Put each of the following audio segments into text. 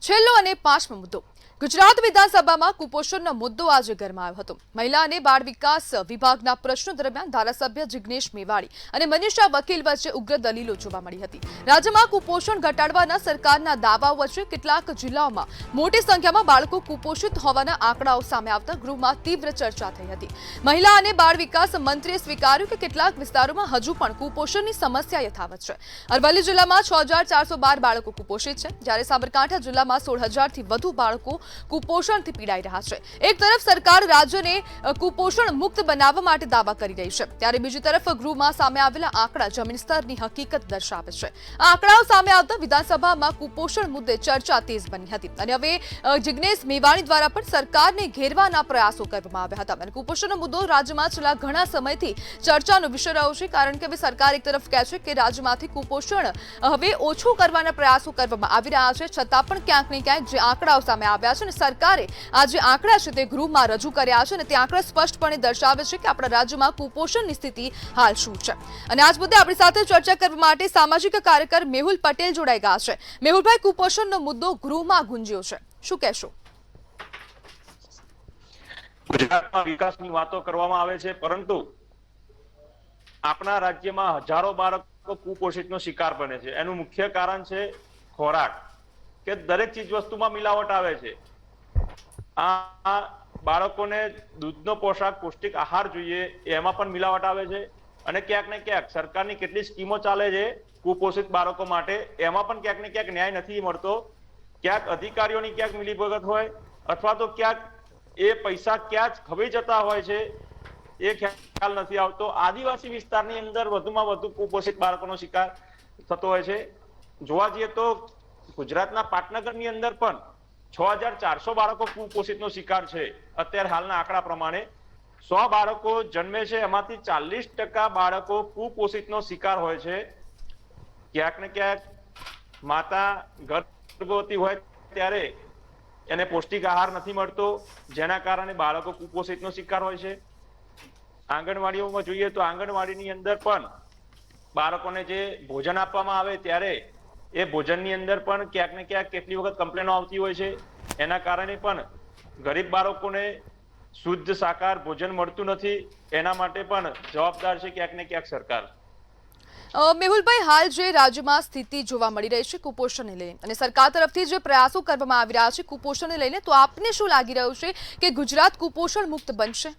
છેલ્લો અને પાંચમો મુદ્દો ગુજરાત વિધાનસભામાં કુપોષણનો મુદ્દો આજે ગરમાયો હતો। મહિલા અને બાળ વિકાસ વિભાગના પ્રશ્નો દરમિયાન ધારાસભ્ય જિગ્નેશ મેવાણી અને મનીષા વકીલ વચ્ચે ઉગ્ર દલીલો જોવા મળી હતી। રાજ્યમાં કુપોષણ ઘટાડવાના સરકારના દાવાઓ વચ્ચે કેટલાક જિલ્લાઓમાં મોટી સંખ્યામાં બાળકો કુપોષિત હોવાના આંકડાઓ સામે આવતા ગૃહમાં તીવ્ર ચર્ચા થઈ હતી। મહિલા અને બાળ વિકાસ મંત્રીએ સ્વીકાર્યું કે કેટલાક વિસ્તારોમાં હજુ પણ કુપોષણની સમસ્યા યથાવત છે। અરવલ્લી જિલ્લામાં 6412 બાળકો કુપોષિત છે, જ્યારે સાબરકાંઠા જિલ્લામાં 16000થી વધુ બાળકો કુપોષણથી પીડાઈ રહ્યા છે। એક તરફ સરકાર રાજ્યને કુપોષણ મુક્ત બનાવવા માટે દાવા કરી રહી છે, ત્યારે બીજી તરફ ગૃહમાં સામે આવેલા આંકડા જમીન સ્તરની હકીકત દર્શાવે છે। આ આંકડાઓ સામે આવતા વિધાનસભામાં કુપોષણ મુદ્દે ચર્ચા તેજ બની હતી અને હવે જિગ્નેશ મેવાણી દ્વારા પણ સરકારને ઘેરવાના પ્રયાસો કરવામાં આવ્યા હતા અને કુપોષણનો મુદ્દો રાજ્યમાં છેલ્લા ઘણા સમયથી ચર્ચાનો વિષય રહ્યો છે, કારણ કે હવે સરકાર એક તરફ કહે છે કે રાજ્યમાંથી કુપોષણ હવે ઓછું કરવાના પ્રયાસો કરવામાં આવી રહ્યા છે, છતાં પણ ક્યાંક ને ક્યાંક જે આંકડાઓ સામે આવ્યા છે અને સરકારે આ જે આંકડા છે તે ગૃહમાં રજૂ કર્યા છે અને તે આંકડા સ્પષ્ટપણે દર્શાવે છે કે આપણા રાજ્યમાં કુપોષણની સ્થિતિ હાલ શું છે। અને આજ મુદ્દે આપણી સાથે ચર્ચા કરવા માટે સામાજિક કાર્યકર મેહુલ પટેલ જોડાઈ ગયા છે। મેહુલભાઈ, કુપોષણનો મુદ્દો ગૃહમાં ગુંજ્યો છે, શું કહેશો? ગુજરાતમાં વિકાસની વાતો કરવામાં આવે છે, પરંતુ આપણા રાજ્યમાં હજારો બાળકો કુપોષિતનો શિકાર બને છે। એનું મુખ્ય કારણ છે ખોરાક, કે દરેક ચીજ વસ્તુમાં મિલાવટ આવે છે। આ બાળકોને દૂધનો પોષક પૌષ્ટિક આહાર જોઈએ, એમાં પણ મિલાવટ આવે છે અને ક્યાંક ને ક્યાંક સરકારની કેટલી સ્કીમો ચાલે છે કુપોષિત બાળકો માટે, એમાં પણ ક્યાંક ને ક્યાંક ન્યાય નથી મળતો। ક્યાંક અધિકારીઓની ક્યાંક મિલીભગત હોય અથવા તો ક્યાંક એ પૈસા ક્યાં ખવાઈ જતા હોય છે એ ખ્યાલ નથી આવતો। આદિવાસી વિસ્તારની અંદર વધુમાં વધુ કુપોષિત બાળકોનો શિકાર થતો હોય છે। જોવા જઈએ તો ગુજરાતના પાટનગરની અંદર પણ 6400 બાળકો કુપોષિતનો શિકાર છે। અત્યારે હાલના આંકડા પ્રમાણે 100 બાળકો જન્મે છે, એમાંથી 40% બાળકો કુપોષિતનો શિકાર હોય છે। ક્યાંક ને ક્યાંક માતા ગર્ભવતી હોય ત્યારે એને પૌષ્ટિક આહાર નથી મળતો, જેના કારણે બાળકો કુપોષિતનો શિકાર હોય છે। આંગણવાડીઓમાં જોઈએ તો આંગણવાડીની અંદર પણ બાળકોને જે ભોજન આપવામાં આવે ત્યારે એ ભોજનની અંદર પણ ક્યાંક ને ક્યાંક કેટલી વખત કમ્પ્લેનો આવતી હોય છે। એના કારણે પણ ગરીબ બાળકોને શુદ્ધ શાકાહાર ભોજન મળતું નથી। એના માટે પણ જવાબદાર છે ક્યાંક ને ક્યાંક સરકાર। મેહુલભાઈ, હાલ જે રાજ્યમાં સ્થિતિ જોવા મળી રહી છે કુપોષણને લઈને અને સરકાર તરફથી જે પ્રયાસો કરવામાં આવી રહ્યા છે કુપોષણને લઈને, તો આપને શું લાગી રહ્યું છે કે ગુજરાત કુપોષણ મુક્ત બનશે?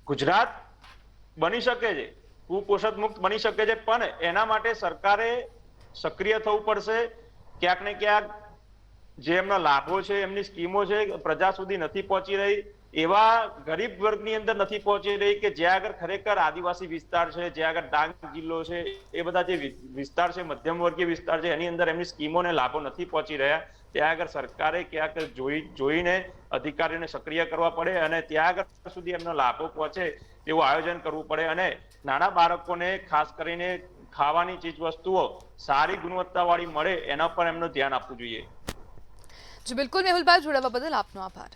ગુજરાત બની શકે છે, કુપોષણ મુક્ત બની શકે છે, પણ એના માટે સરકારે સક્રિય થવું પડશે। ક્યાંક ને ક્યાંક જે એમના લાભો છે, એમની સ્કીમો છે, પ્રજા સુધી નથી પહોંચી રહી, એવા ગરીબ વર્ગની અંદર નથી પહોંચી રહી કે જ્યાં આગળ ખરેખર આદિવાસી વિસ્તાર છે, જ્યાં આગળ ડાંગ જિલ્લો છે, એ બધા જે વિસ્તાર છે, મધ્યમ વર્ગીય વિસ્તાર છે, એની અંદર એમની સ્કીમોને લાભો નથી પહોંચી રહ્યા। ત્યાં આગળ સરકારે ક્યાંક જોઈને અધિકારીઓને સક્રિય કરવા પડે અને ત્યાં આગળ સુધી એમનો લાભો પહોંચે એવું આયોજન કરવું પડે અને નાના બાળકોને ખાસ કરીને ખાવાની ચીજ વસ્તુઓ સારી ગુણવત્તાવાળી મળે એના પર એમનું ધ્યાન આપવું જોઈએ। જી બિલકુલ મેહુલભાઈ, જોડાવા બદલ આપનો આભાર।